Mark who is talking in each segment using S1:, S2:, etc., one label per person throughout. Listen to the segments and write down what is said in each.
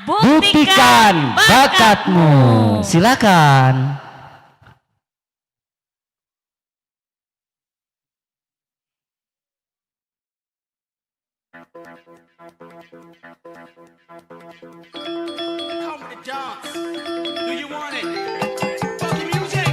S1: Buktikan bakatmu. Silakan.
S2: Come to dance. Do you want it? Funky music.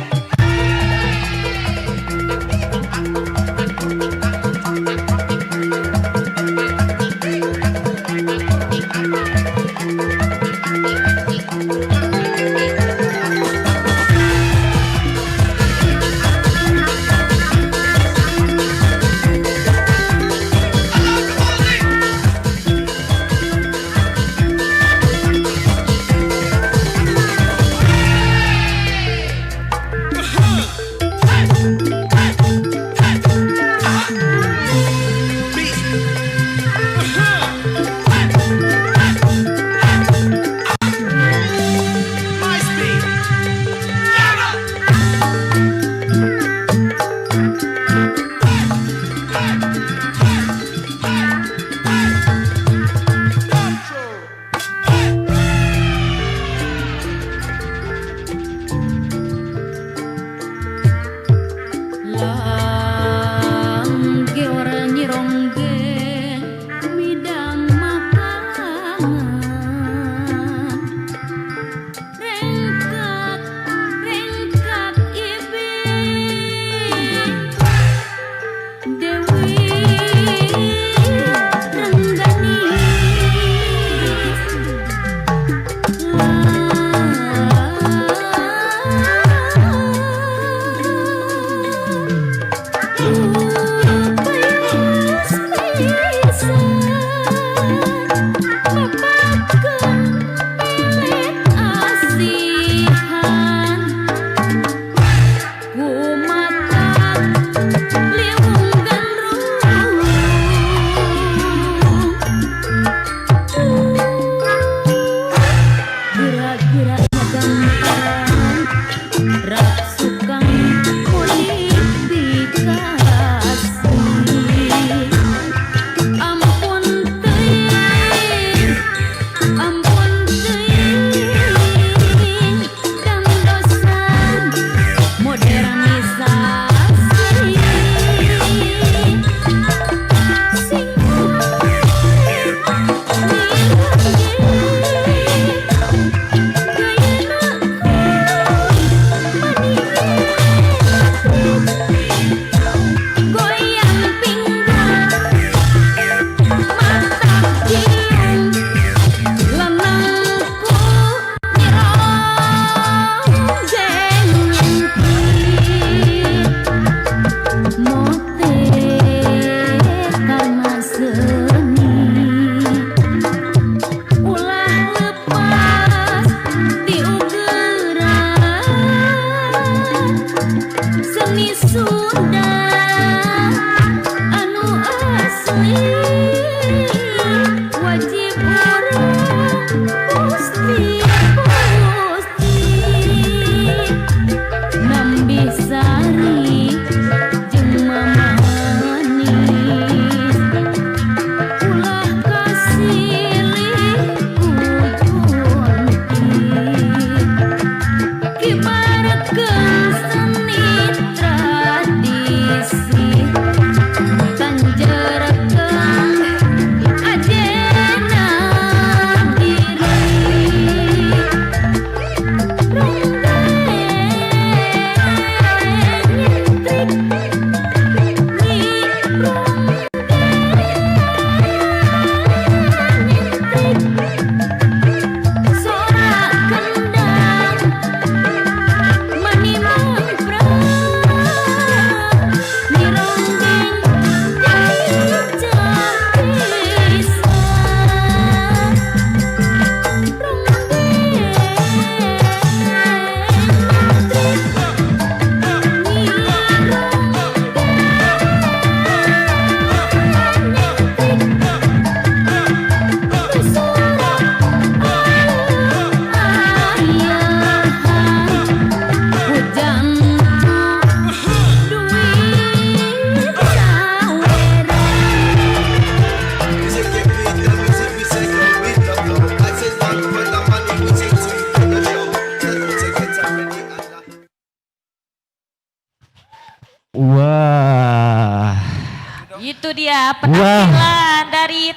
S3: ada penampilan dari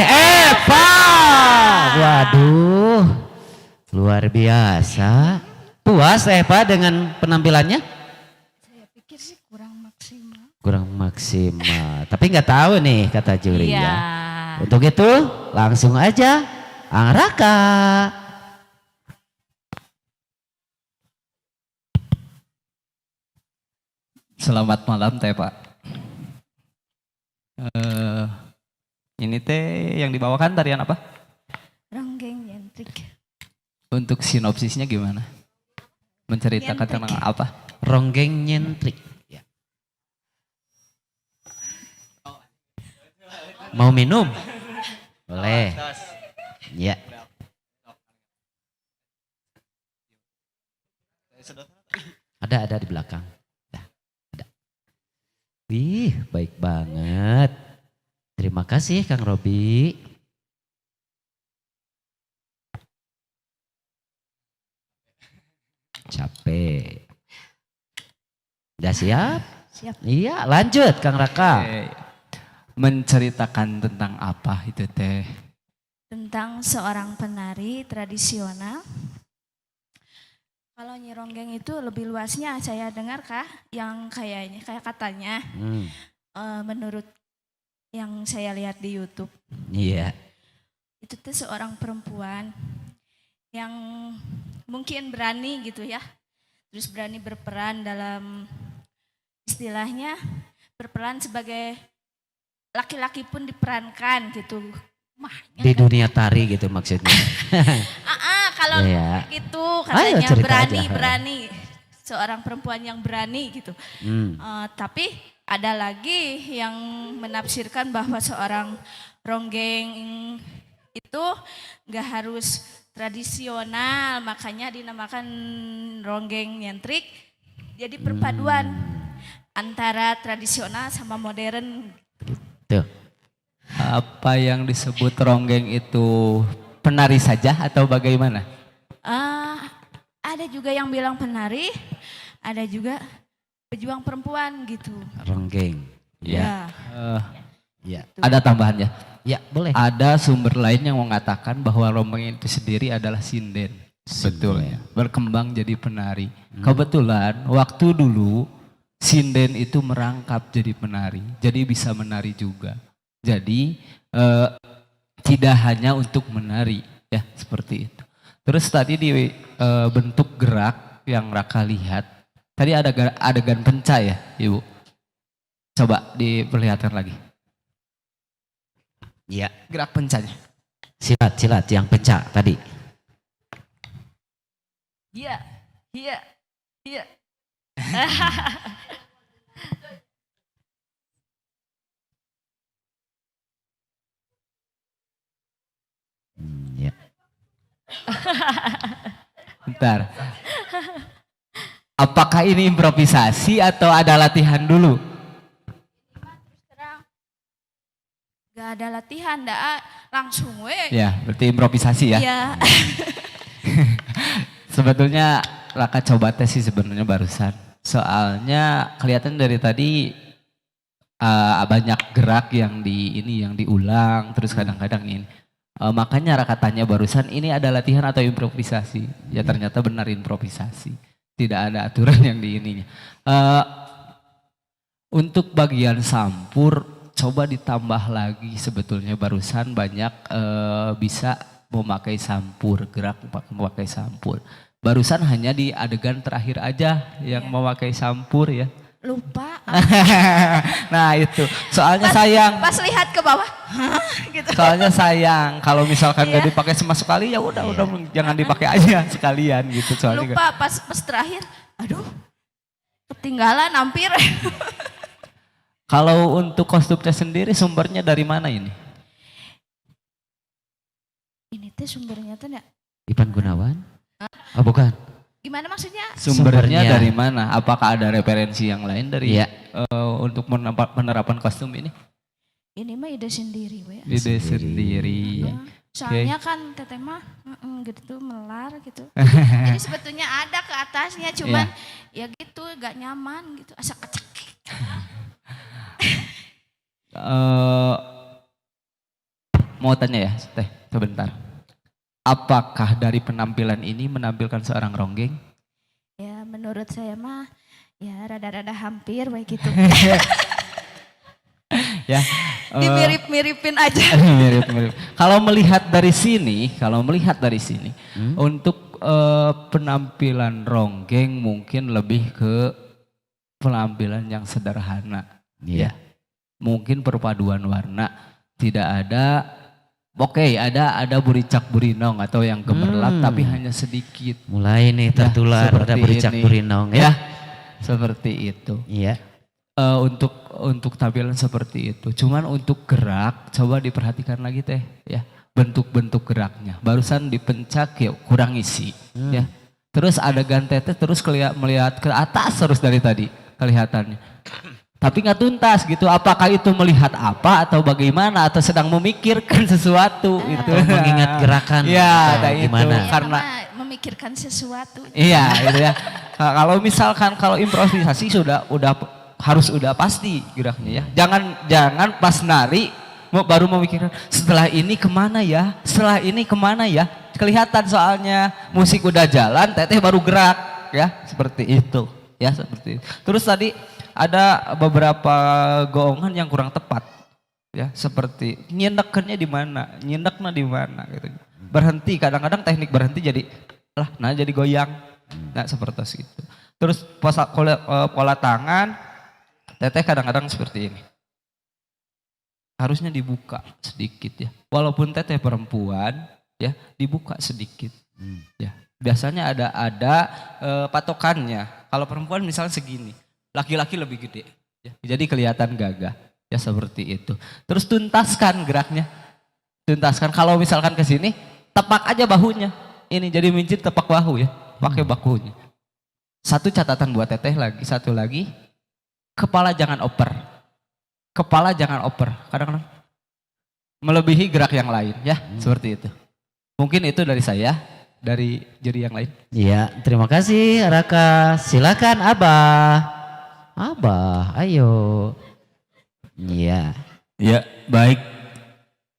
S1: Eva. Waduh, luar biasa. Puas Eva dengan penampilannya?
S3: Saya pikir sih kurang maksimal.
S1: Kurang maksimal. Tapi nggak tahu nih kata juri
S3: Iya.
S1: ya. Untuk itu langsung aja Ang Raka.
S4: Selamat malam teh Pak. Ini teh yang dibawakan tarian apa?
S3: Ronggeng nyentrik.
S4: Untuk sinopsisnya gimana? Menceritakan
S3: Nyentrik.
S4: tentang apa?
S1: Ronggeng nyentrik. Ya. Mau minum? Boleh. Ya. Ada di belakang. Ada. Wih, baik banget. Terima kasih Kang Robi. Capek. Udah siap?
S3: Siap.
S1: Iya, lanjut Kang Raka.
S4: Menceritakan tentang apa itu teh?
S3: Tentang seorang penari tradisional. Kalau Nyi Ronggeng itu lebih luasnya saya dengar kah yang kayak katanya menurut yang saya lihat di YouTube
S1: Iya.
S3: itu tuh seorang perempuan yang mungkin berani gitu ya, terus berani berperan dalam istilahnya berperan sebagai laki-laki pun diperankan gitu.
S1: Di dunia tari gitu maksudnya.
S3: Kalau
S1: Iya.
S3: gitu
S1: Ayo,
S3: katanya
S1: cerita
S3: berani
S1: aja.
S3: berani seorang perempuan yang berani gitu. Tapi ada lagi yang menafsirkan bahwa seorang ronggeng itu nggak harus tradisional, makanya dinamakan ronggeng nyentrik. Jadi perpaduan antara tradisional sama modern.
S1: Tuh.
S4: Apa yang disebut ronggeng itu penari saja atau bagaimana?
S3: Ada juga yang bilang penari, ada juga pejuang perempuan gitu.
S1: Ronggeng.
S3: Ya.
S1: Ya.
S4: Ada tambahannya.
S1: Ya, boleh.
S4: Ada sumber lain yang mengatakan bahwa ronggeng itu sendiri adalah sinden. Betul ya. Berkembang jadi penari. Kebetulan waktu dulu sinden itu merangkap jadi penari. Jadi bisa menari juga. Jadi tidak hanya untuk menari ya seperti itu. Terus tadi di bentuk gerak yang Raka lihat. Tadi ada adegan penca ya Ibu. Coba diperlihatkan lagi.
S1: Ya.
S4: Gerak pencanya.
S1: Silat yang pecah tadi.
S3: Iya.
S1: Ya.
S4: Bentar. Apakah ini improvisasi atau ada latihan dulu?
S3: Gak ada latihan, langsung we.
S4: Ya, berarti improvisasi ya.
S3: Iya.
S4: Sebetulnya Raka coba tes sih sebenarnya barusan. Soalnya kelihatan dari tadi banyak gerak yang diulang terus kadang-kadang ini. Makanya Raka tanya barusan ini ada latihan atau improvisasi? Ya ternyata benar improvisasi. Tidak ada aturan yang di ininya. Untuk bagian sampur coba ditambah lagi sebetulnya barusan banyak bisa memakai sampur, gerak memakai sampur. Barusan hanya di adegan terakhir aja yang memakai sampur ya.
S3: Lupa.
S4: Nah itu, soalnya sayang.
S3: Pas lihat ke bawah, hah? Gitu.
S4: Soalnya sayang kalau misalkan
S3: Iya.
S4: gak dipakai sama sekali ya udah jangan dipakai aja sekalian gitu soalnya.
S3: Lupa pas terakhir, aduh ketinggalan hampir.
S4: Kalau untuk kostumnya sendiri sumbernya dari mana ini?
S3: Ini teh sumbernya tuh enggak?
S1: Ipan Gunawan? Oh bukan.
S3: Gimana maksudnya?
S4: Sumbernya
S1: Sumbernya.
S4: dari mana? Apakah ada referensi yang lain dari
S1: Iya.
S4: untuk penerapan kostum ini?
S3: Ini mah ide sendiri we.
S4: Ide sendiri.
S3: Soalnya kan teteh mah gitu melar gitu. Jadi sebetulnya ada ke atasnya cuman ya gitu gak nyaman gitu. Asa kecek.
S4: Eh, mau tanya ya, Teh, sebentar. Apakah dari penampilan ini menampilkan seorang ronggeng?
S3: Ya menurut saya mah ya rada-rada hampir baik gitu.
S4: Ya.
S3: Dimirip-miripin aja.
S4: Mirip-mirip. Kalau melihat dari sini, untuk penampilan ronggeng mungkin lebih ke penampilan yang sederhana.
S1: Iya.
S4: Ya. Mungkin perpaduan warna, tidak ada. Oke, ada buricak burinong atau yang gemerlap tapi hanya sedikit.
S1: Mulai nih tertular
S4: seperti
S1: ada bericak
S4: ini.
S1: burinong
S4: Ya,
S1: ya.
S4: seperti itu.
S1: Iya.
S4: Untuk tampilan seperti itu. Cuman untuk gerak, coba diperhatikan lagi Teh, ya. Bentuk-bentuk geraknya. Barusan dipencak ya kurang isi, ya. Terus adegan Teteh terus melihat ke atas terus dari tadi kelihatannya. Tapi nggak tuntas gitu. Apakah itu melihat apa atau bagaimana atau sedang memikirkan sesuatu itu?
S1: Atau mengingat gerakan
S4: Ya,
S1: atau
S4: ada itu.
S1: gimana?
S4: Karena
S3: Memikirkan sesuatu.
S4: iya, gitu ya. Kalau misalkan kalau improvisasi harus pasti geraknya ya. Jangan pas nari baru memikirkan setelah ini kemana ya, kelihatan soalnya musik udah jalan, Teteh baru gerak ya, seperti itu ya, seperti itu. Terus tadi ada beberapa goongan yang kurang tepat ya, seperti nyendeknya di mana gitu. Berhenti, kadang-kadang teknik berhenti jadi jadi goyang, seperti itu. Terus pola tangan Teteh kadang-kadang seperti ini. Harusnya dibuka sedikit ya. Walaupun Teteh perempuan ya, dibuka sedikit. Ya. Biasanya ada patokannya. Kalau perempuan misalnya segini, laki-laki lebih gede. Ya. Jadi kelihatan gagah. Ya seperti itu. Terus tuntaskan geraknya. Tuntaskan. Kalau misalkan ke sini, tepak aja bahunya. Ini jadi mincit tepak bahu ya. Pakai bahunya. Satu catatan buat Teteh lagi. Satu lagi. Kepala jangan oper. Kadang-kadang melebihi gerak yang lain ya, seperti itu. Mungkin itu dari saya, dari juri yang lain.
S1: Iya, terima kasih Raka. Silakan Abah. Abah, ayo. Iya.
S5: Ya, baik.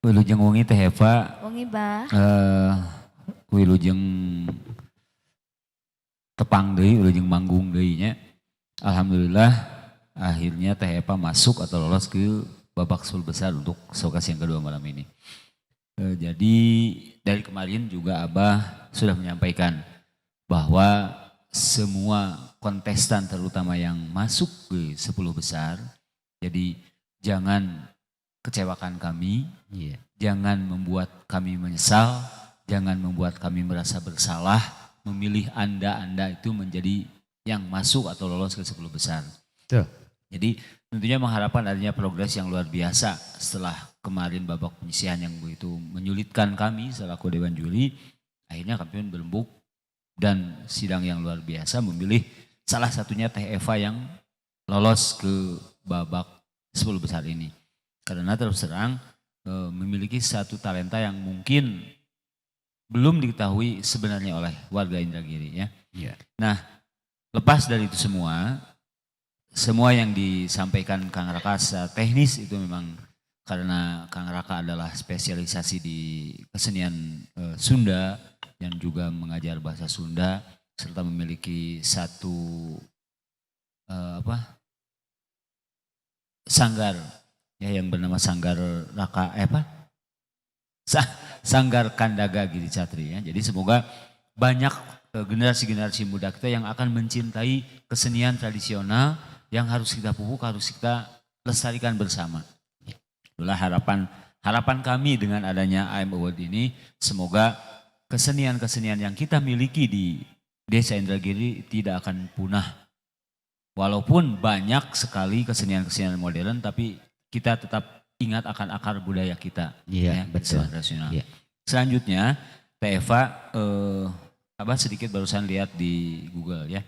S5: Wilujeng wengi Teh Eva.
S3: Wengi Bah.
S5: Wilujeng tepang deui, wilujeng manggung deui nya. Alhamdulillah akhirnya Teh Eva masuk atau lolos ke babak 10 besar untuk showcase yang kedua malam ini. Jadi dari kemarin juga Abah sudah menyampaikan bahwa semua kontestan terutama yang masuk ke 10 besar, jadi jangan kecewakan kami, jangan membuat kami menyesal, jangan membuat kami merasa bersalah memilih Anda itu menjadi yang masuk atau lolos ke 10 besar.
S1: Tuh.
S5: Jadi tentunya mengharapkan adanya progres yang luar biasa setelah kemarin babak penyisihan yang begitu menyulitkan kami selaku Dewan Juri. Akhirnya kami pun berembuk dan sidang yang luar biasa memilih salah satunya Teh Eva yang lolos ke babak 10 besar ini. Karena terus terang memiliki satu talenta yang mungkin belum diketahui sebenarnya oleh warga Indragiri ya. Nah, lepas dari itu semua yang disampaikan Kang Raka secara teknis itu memang karena Kang Raka adalah spesialisasi di kesenian Sunda dan juga mengajar bahasa Sunda serta memiliki satu sanggar ya yang bernama Sanggar Raka Sanggar Kandaga Giri Catri ya. Jadi semoga banyak generasi-generasi muda kita yang akan mencintai kesenian tradisional yang harus kita pupuk, harus kita lestarikan bersama. Itulah harapan kami dengan adanya AM Award ini, semoga kesenian-kesenian yang kita miliki di Desa Indragiri tidak akan punah. Walaupun banyak sekali kesenian-kesenian modern, tapi kita tetap ingat akan akar budaya kita.
S1: Iya, betul.
S5: Tradisional.
S1: Iya.
S5: Selanjutnya, Teh Eva, Abah sedikit barusan lihat di Google ya.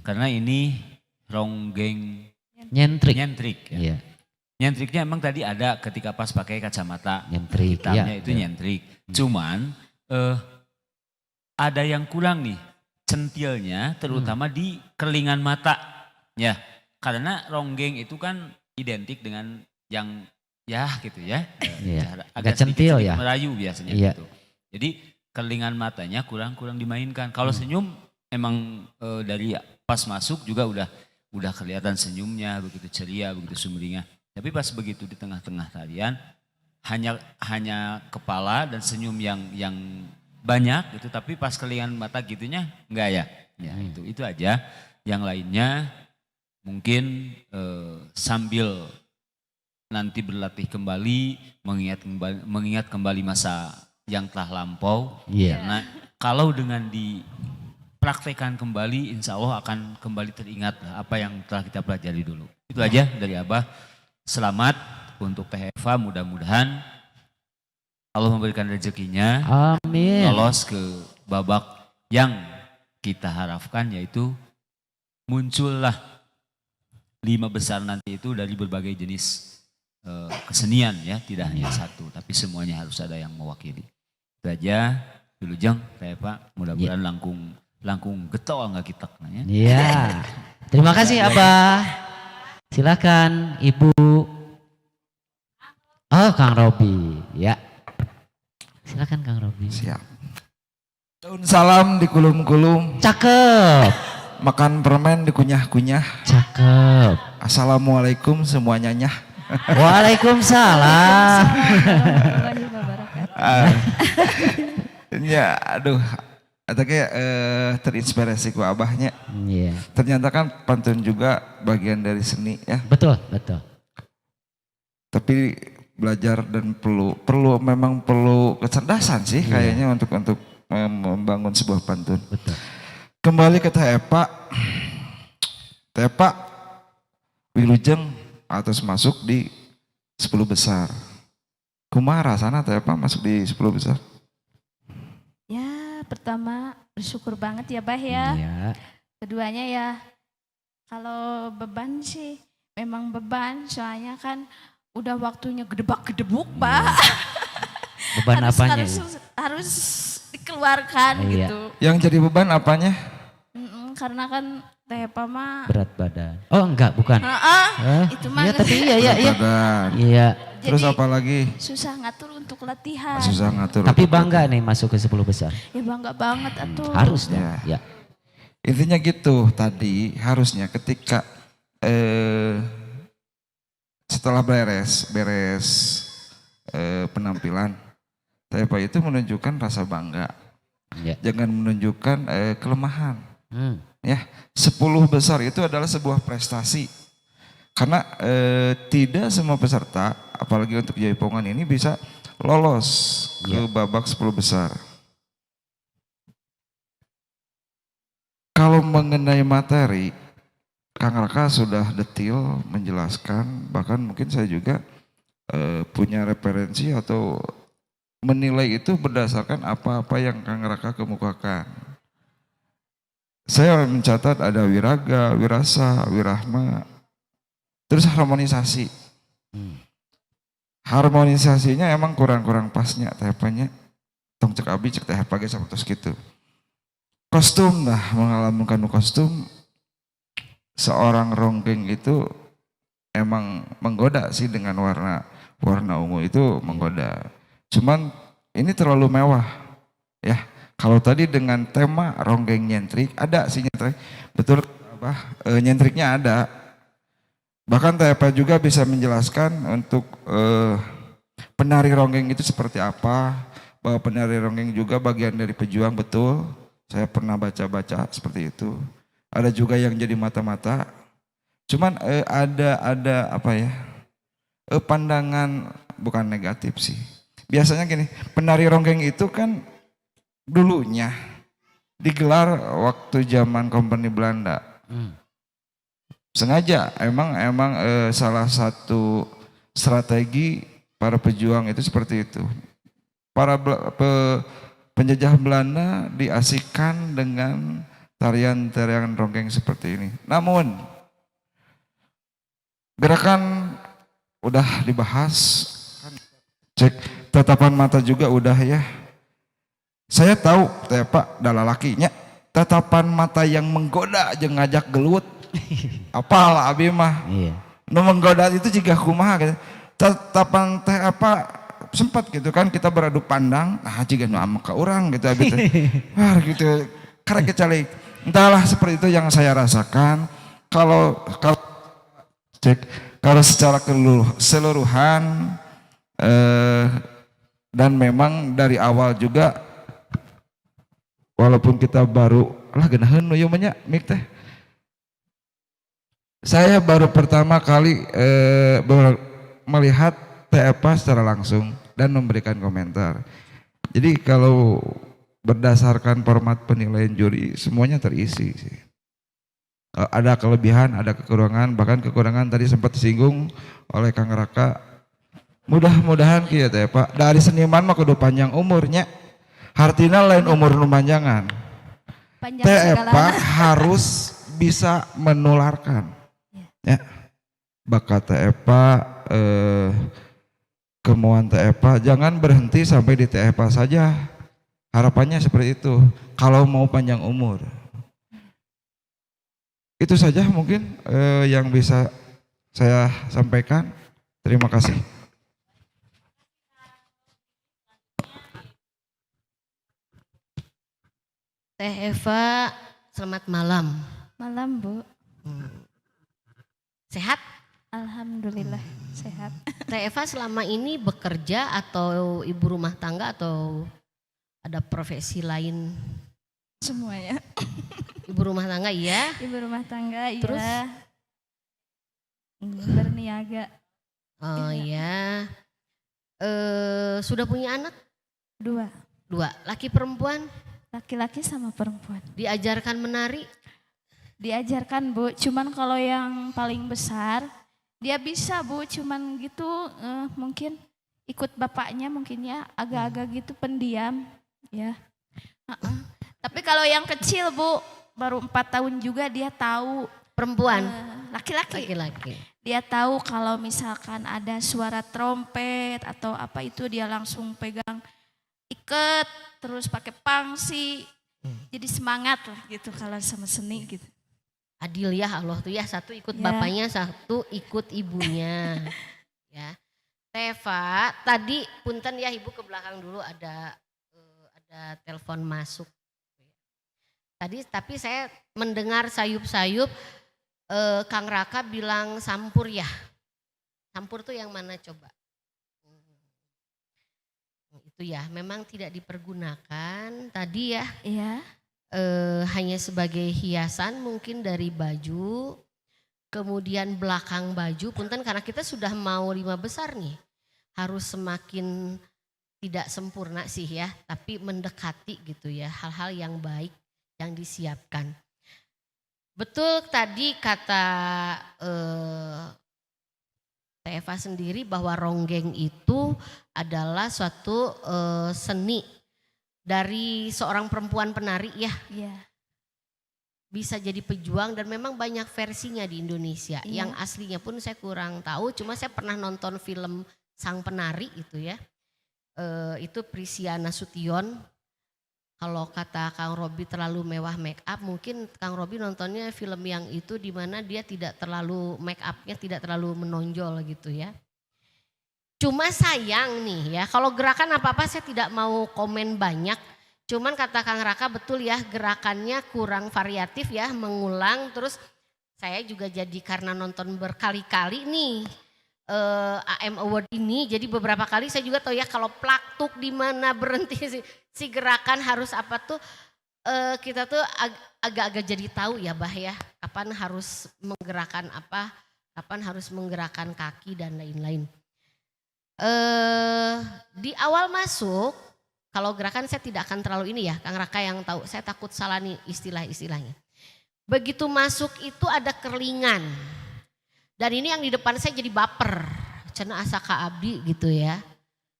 S5: Karena ini ronggeng nyentrik ya.
S1: Iya.
S5: Nyentriknya emang tadi ada ketika pas pakai kacamata
S1: Nyentrik,
S5: hitamnya
S1: ya,
S5: itu nyentrik. Cuman ada yang kurang nih centilnya terutama di kerlingan mata ya. Karena ronggeng itu kan identik dengan yang ya gitu ya.
S1: Iya.
S5: Agak
S1: Agak centil
S5: sedikit
S1: ya.
S5: merayu biasanya
S1: Iya.
S5: gitu. Jadi kelingan matanya kurang dimainkan. Kalau senyum emang dari pas masuk juga udah kelihatan senyumnya begitu ceria, begitu sumringah. Tapi pas begitu di tengah-tengah tarian hanya kepala dan senyum yang banyak gitu, tapi pas kelingan mata gitunya enggak ya. Ya itu aja. Yang lainnya mungkin sambil nanti berlatih kembali, mengingat kembali masa yang telah lampau.
S1: Iya.
S5: Karena kalau dengan dipraktekkan kembali, insya Allah akan kembali teringat apa yang telah kita pelajari dulu. Itu aja dari Abah. Selamat untuk Teh Eva, mudah-mudahan Allah memberikan rezekinya,
S1: Amin.
S5: lolos ke babak yang kita harapkan, yaitu muncullah 5 besar nanti itu dari berbagai jenis kesenian ya, tidak hanya satu, tapi semuanya harus ada yang mewakili. Itu aja dulu Jeng, Teh Eva, mudah-mudahan langkung getol nggak kita nanya.
S1: Iya. Terima kasih Abah. Silakan Ibu. Oh, Kang Robi. Ya. Silakan Kang Robi.
S6: Siap. Daun salam dikulum-kulum,
S1: Cakep.
S6: makan permen dikunyah-kunyah.
S1: Cakep.
S6: Assalamualaikum semuanya nyah.
S1: Waalaikumsalam.
S3: Warahmatullahi wabarakatuh.
S6: Ya, aduh. Atau kayak terinspirasi ku abahnya.
S1: Iya.
S6: Ternyata kan pantun juga bagian dari seni ya.
S1: Betul, betul.
S6: Tapi belajar dan memang perlu kecerdasan sih kayaknya untuk membangun sebuah pantun.
S1: Betul.
S6: Kembali ke Teh Eva. Teh Eva wilujeng atas masuk di 10 besar. Kumaha rasana Teh Eva masuk di 10 besar?
S3: Ya, pertama bersyukur banget ya Bah ya.
S1: Iya.
S3: Keduanya ya, kalau beban sih memang beban, soalnya kan udah waktunya gedebak-gedebuk Pak.
S1: Beban apanya?
S3: harus dikeluarkan
S1: Iya.
S3: gitu.
S6: Yang jadi beban apanya?
S3: Karena kan Teh Eva mah,
S1: Berat badan. Oh enggak, bukan.
S3: itu mah
S1: Iya tapi iya.
S6: Badan.
S1: Iya.
S6: Terus
S3: jadi
S6: apa lagi?
S3: susah ngatur untuk latihan.
S6: Susah ngatur.
S1: Tapi bangga nih masuk ke 10 besar.
S3: Ya bangga banget atuh.
S1: Harus dong.
S6: Ya.
S1: Ya.
S6: Intinya gitu tadi harusnya ketika setelah beres penampilan, Teh Eva itu menunjukkan rasa bangga.
S1: Ya.
S6: Jangan menunjukkan kelemahan. Ya, 10 besar itu adalah sebuah prestasi. Karena tidak semua peserta, apalagi untuk Jaipongan ini bisa lolos ke babak 10 besar. Kalau mengenai materi, Kang Raka sudah detail menjelaskan, bahkan mungkin saya juga punya referensi atau menilai itu berdasarkan apa-apa yang Kang Raka kemukakan. Saya mencatat ada wiraga, wirasa, wirahma, terus harmonisasi. Harmonisasinya emang kurang-kurang pasnya tehapanya. Tong cek abi cek tehap pagi sama terus gitu. Kostum lah, mengalami kostum. Seorang ronggeng itu emang menggoda sih dengan warna ungu itu menggoda. Cuman ini terlalu mewah ya. Kalau tadi dengan tema ronggeng nyentrik, ada sih nyentrik. Betul apa? Nyentriknya ada. Bahkan TP juga bisa menjelaskan untuk penari ronggeng itu seperti apa. Bahwa penari ronggeng juga bagian dari pejuang, betul. Saya pernah baca-baca seperti itu. Ada juga yang jadi mata-mata. Cuman ada apa ya? Pandangan bukan negatif sih. Biasanya gini, penari ronggeng itu kan dulunya digelar waktu zaman Kompeni Belanda. Sengaja emang salah satu strategi para pejuang itu seperti itu. Para penjajah Belanda diasingkan dengan tarian-tarian ronggeng seperti ini. Namun gerakan udah dibahas, cek tatapan mata juga udah ya. Saya tahu Pak dalalakinya tatapan mata yang menggoda jeung ngajak gelut. Apalah abi mah.
S1: Iya.
S6: Nu menggoda itu juga kumaha gitu. tetapan teh apa sempat gitu kan kita beradu pandang, nah jika nu ama ka urang gitu abi teh. Wah gitu karek kecalik. Entahlah seperti itu yang saya rasakan. Kalau secara keseluruhan dan memang dari awal juga walaupun kita baru lah geunaheun nu ieu nya mik teh. Saya baru pertama kali melihat TEPA secara langsung dan memberikan komentar. Jadi kalau berdasarkan format penilaian juri semuanya terisi sih. Ada kelebihan, ada kekurangan, bahkan kekurangan tadi sempat disinggung oleh Kang Raka. Mudah-mudahan kieu teh Pak, dari seniman mah kudu panjang umurnya. Hartina lain umur nu panjangan. TEPA harus bisa menularkan. Ya. Bakat TEPA kemauan TEPA jangan berhenti sampai di TEPA saja. Harapannya seperti itu. Kalau mau panjang umur. Itu saja mungkin yang bisa saya sampaikan. Terima kasih.
S7: Teh Eva, selamat malam.
S3: Malam Bu,
S7: Sehat?
S3: alhamdulillah sehat.
S7: Teh Eva selama ini bekerja atau ibu rumah tangga atau ada profesi lain?
S3: Semuanya.
S7: Ibu rumah tangga iya.
S3: Ibu rumah tangga iya.
S7: Terus?
S3: Berniaga
S7: Oh iya. Sudah punya anak?
S3: 2,
S7: 2, laki perempuan?
S3: laki-laki sama perempuan.
S7: Diajarkan menari?
S3: Diajarkan Bu, cuman kalau yang paling besar dia bisa Bu, cuman gitu mungkin ikut bapaknya mungkin ya, agak-agak gitu pendiam ya. Tapi kalau yang kecil Bu, baru 4 tahun juga dia tahu.
S7: Perempuan?
S3: Laki-laki.
S7: Laki-laki.
S3: Dia tahu kalau misalkan ada suara trompet atau apa itu dia langsung pegang iket, terus pakai pangsi. Jadi semangat lah gitu kalau sama seni gitu.
S7: Adil ya Allah tuh ya, satu ikut
S3: Ya.
S7: bapaknya, satu ikut ibunya. Ya. Teva, tadi punten ya Ibu ke belakang dulu ada telepon masuk. Tadi tapi saya mendengar sayup-sayup Kang Raka bilang sampur ya. Sampur tuh yang mana coba? Itu ya, memang tidak dipergunakan tadi ya.
S3: Iya.
S7: Hanya sebagai hiasan mungkin dari baju, kemudian belakang baju, punten karena kita sudah mau 5 besar nih, harus semakin tidak sempurna sih ya, tapi mendekati gitu ya, hal-hal yang baik yang disiapkan. Betul tadi kata Teh Eva sendiri bahwa ronggeng itu adalah suatu seni dari seorang perempuan penari ya.
S3: Iya.
S7: Bisa jadi pejuang dan memang banyak versinya di Indonesia.
S3: Iya.
S7: Yang aslinya pun saya kurang tahu, cuma saya pernah nonton film Sang Penari itu ya. Itu Prisia Nasution. Kalau kata Kang Robi terlalu mewah make up, mungkin Kang Robi nontonnya film yang itu di mana dia tidak terlalu make upnya tidak terlalu menonjol gitu ya. Cuma sayang nih ya, kalau gerakan apa-apa saya tidak mau komen banyak. Cuman kata Kang Raka betul ya, gerakannya kurang variatif ya, mengulang. Terus saya juga jadi karena nonton berkali-kali nih AM Award ini, jadi beberapa kali saya juga tahu ya kalau plaktuk di mana berhenti si gerakan harus apa tuh, kita tuh agak-agak jadi tahu ya Bah ya, kapan harus menggerakkan apa, kapan harus menggerakkan kaki dan lain-lain. Di awal masuk, kalau gerakan saya tidak akan terlalu ini ya, Kang Raka yang tahu, saya takut salah nih istilah-istilahnya. Begitu masuk itu ada kerlingan. Dan ini yang di depan saya jadi baper, cenah asa ka abdi gitu ya.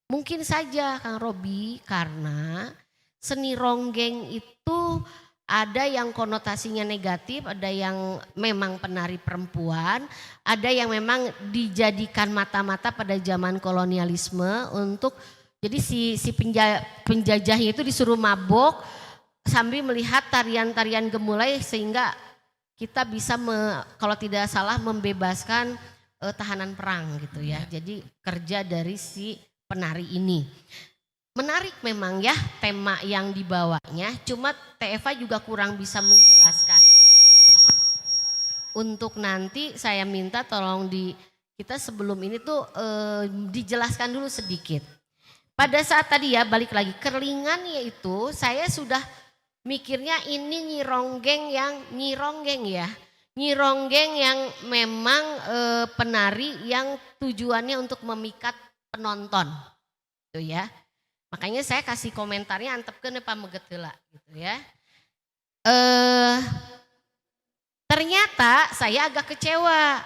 S7: Mungkin saja Kang Robi karena seni ronggeng itu ada yang konotasinya negatif, ada yang memang penari perempuan, ada yang memang dijadikan mata-mata pada zaman kolonialisme untuk jadi si penjajahnya itu disuruh mabok sambil melihat tarian-tarian gemulai sehingga kita bisa kalau tidak salah membebaskan tahanan perang gitu ya. Jadi kerja dari si penari ini. Menarik memang ya tema yang dibawanya, cuma Teh Eva juga kurang bisa menjelaskan. Untuk nanti saya minta tolong kita sebelum ini tuh dijelaskan dulu sedikit. Pada saat tadi ya balik lagi kerlingan yaitu saya sudah mikirnya ini Nyironggeng ya. Nyironggeng yang memang penari yang tujuannya untuk memikat penonton. Gitu ya. Makanya saya kasih komentarnya antepkeun pameget heula gitu ya. Ternyata saya agak kecewa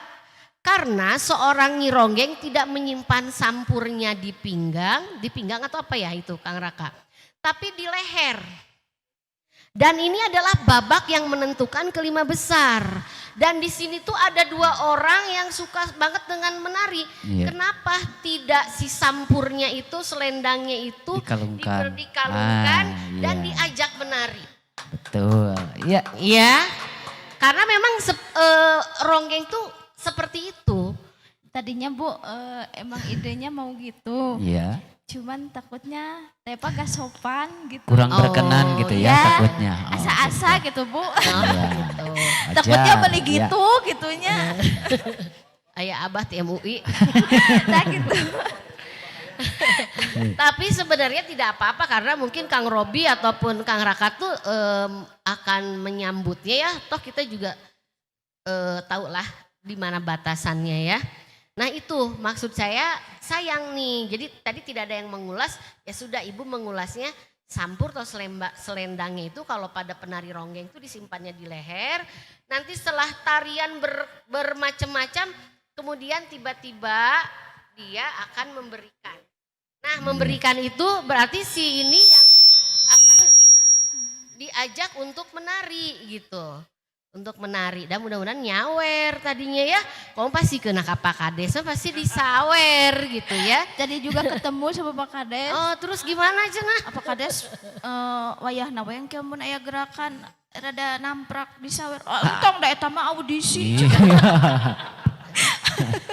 S7: karena seorang Nyironggeng tidak menyimpan sampurnya di pinggang atau apa ya itu Kang Raka, tapi di leher. Dan ini adalah babak yang menentukan kelima besar. Dan di sini tuh ada 2 orang yang suka banget dengan menari.
S1: Iya.
S7: Kenapa tidak si sampurnya itu, selendangnya itu
S1: Dikalungkan.
S7: dikalungkan dan
S1: Iya.
S7: diajak menari?
S1: Betul. Iya.
S7: Iya, karena memang ronggeng tuh seperti itu.
S3: Tadinya Bu emang idenya mau gitu.
S1: Iya.
S3: Cuman takutnya Teh Eva gak sopan gitu.
S1: Kurang berkenan gitu ya
S3: iya.
S1: takutnya. Oh,
S3: Asa-asa gitu Bu.
S1: Iya.
S7: Gitu.
S3: Takutnya beli
S1: Ajar,
S3: gitu gitunya.
S7: Ayah abah di MUI.
S3: Nah gitu.
S7: Tapi sebenarnya tidak apa-apa karena mungkin Kang Robi ataupun Kang Raka tuh akan menyambutnya ya. Toh kita juga tahu lah di mana batasannya ya. Nah itu maksud saya sayang nih. Jadi tadi tidak ada yang mengulas, ya sudah Ibu mengulasnya sampur atau selendangnya itu kalau pada penari ronggeng itu disimpannya di leher. Nanti setelah tarian bermacam-macam kemudian tiba-tiba dia akan memberikan. Nah memberikan itu berarti si ini yang akan diajak untuk menari gitu. Untuk menari dan mudah-mudahan nyawer tadinya ya. Kamu pasti kena ka Pak Kades pasti disawer gitu ya.
S3: Jadi juga ketemu sama Pak Kades.
S7: Oh terus gimana cenah?
S3: Pak Kades wayahna we engke mun aya gerakan rada namprak disawer. Oh, entong da eta mah audisi.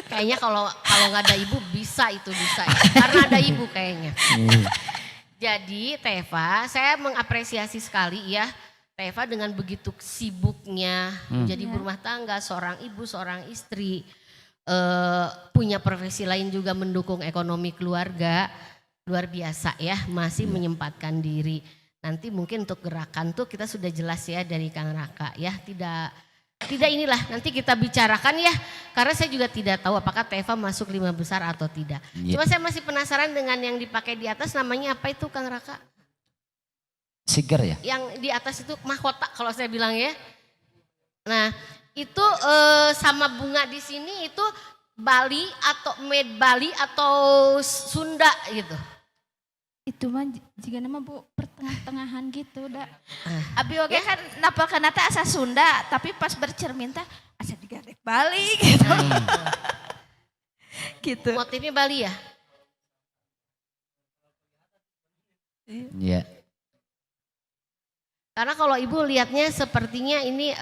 S7: Kayaknya kalau nggak ada ibu bisa itu bisa ya. Karena ada ibu kayaknya. Jadi Teva saya mengapresiasi sekali ya. Teva dengan begitu sibuknya menjadi ibu rumah tangga, seorang ibu, seorang istri, punya profesi lain juga mendukung ekonomi keluarga, luar biasa ya, masih menyempatkan diri. Nanti mungkin untuk gerakan tuh kita sudah jelas ya dari Kang Raka ya, tidak inilah nanti kita bicarakan ya, karena saya juga tidak tahu apakah Teva masuk 5 besar atau tidak. Cuma saya masih penasaran dengan yang dipakai di atas namanya apa itu Kang Raka?
S1: Siger ya?
S7: Yang di atas itu mahkota kalau saya bilang ya. Nah itu sama bunga di sini itu Bali atau Med Bali atau Sunda gitu.
S3: Itu mah jika nama Bu pertengah-tengahan gitu dah. Abi oge kan napalkeun teh asa Sunda tapi pas bercermin teh asa digarek Bali gitu. Gitu.
S7: Motifnya Bali ya?
S1: Iya.
S7: Karena kalau ibu lihatnya sepertinya ini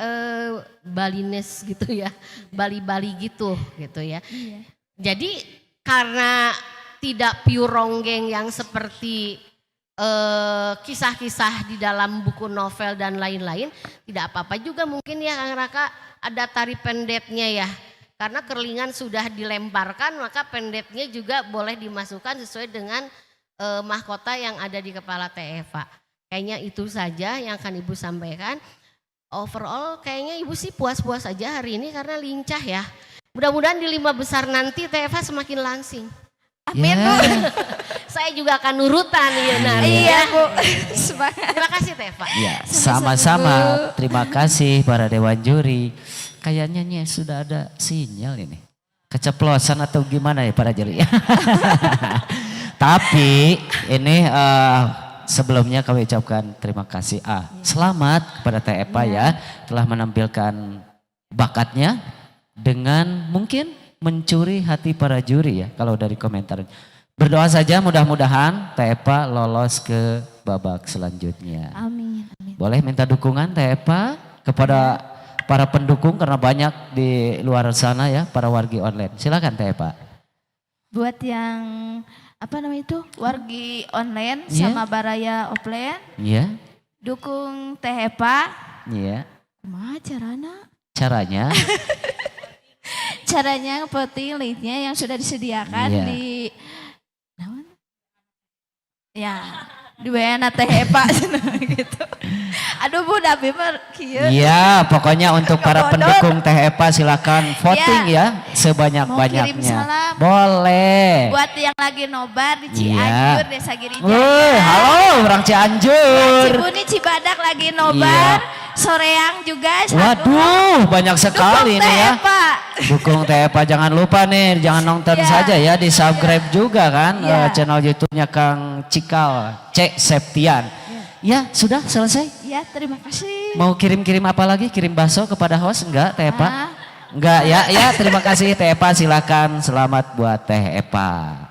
S7: Balines gitu ya, Bali-Bali gitu ya.
S3: Iya.
S7: Jadi karena tidak pure ronggeng yang seperti kisah-kisah di dalam buku novel dan lain-lain, tidak apa-apa juga mungkin ya Kang Raka ada tari pendetnya ya. Karena kerlingan sudah dilemparkan maka pendetnya juga boleh dimasukkan sesuai dengan mahkota yang ada di kepala Teh Eva. Kayaknya itu saja yang akan Ibu sampaikan. Overall kayaknya Ibu sih puas-puas aja hari ini karena lincah ya. Mudah-mudahan di 5 besar nanti Teh Eva semakin langsing.
S3: Amin
S1: Ya.
S3: Bu.
S7: Saya juga akan nurutan ya nah.
S3: Iya Bu. Semangat.
S7: Terima kasih Teh Eva.
S1: Ya, sama-sama. Terima kasih para dewan juri. Kayaknya nih sudah ada sinyal ini. Keceplosan atau gimana ya para juri? Tapi ini sebelumnya kami ucapkan terima kasih. Selamat kepada Teh Eva ya telah menampilkan bakatnya dengan mungkin mencuri hati para juri ya kalau dari komentar. Berdoa saja mudah-mudahan Teh Eva lolos ke babak selanjutnya.
S3: Amin.
S1: Boleh minta dukungan Teh Eva kepada para pendukung karena banyak di luar sana ya para wargi online. Silakan Teh Epa.
S3: Buat yang apa namanya itu wargi online
S1: Iya.
S3: sama baraya offline,
S1: Iya,
S3: dukung Teh Epa.
S1: iya.
S3: Kumaha carana?
S1: Caranya
S3: Caranya penting linknya yang sudah disediakan
S1: Iya.
S3: di naon? Ya, di WA Teh Epa gitu. Aduh Bu Dabi mah kieu.
S1: iya, pokoknya untuk para
S3: Kebodor.
S1: pendukung Teh Epa silakan voting ya sebanyak-banyaknya.
S3: Mau kirim salam.
S1: Boleh.
S3: Buat yang lagi nobar di
S1: Iya.
S3: Cianjur, Desa Girijaya.
S1: Woi, halo orang Cianjur.
S3: Cibuni Cibadak lagi nobar. Soreang juga.
S1: Iya. Waduh, banyak sekali
S3: Dukung
S1: ini
S3: Teh
S1: ya.
S3: Epa.
S1: Dukung Teh Epa, jangan lupa nih, jangan nonton
S3: Iya.
S1: saja ya, di subscribe juga kan
S3: Iya.
S1: channel YouTube-nya Kang Cikal, Cek Septian. Ya, sudah selesai.
S3: Ya, terima kasih.
S1: Mau kirim-kirim apa lagi? Kirim bakso kepada host enggak Teh Epa?
S3: Ah.
S1: Enggak ya, ya terima kasih Teh Epa, silakan selamat buat Teh Epa.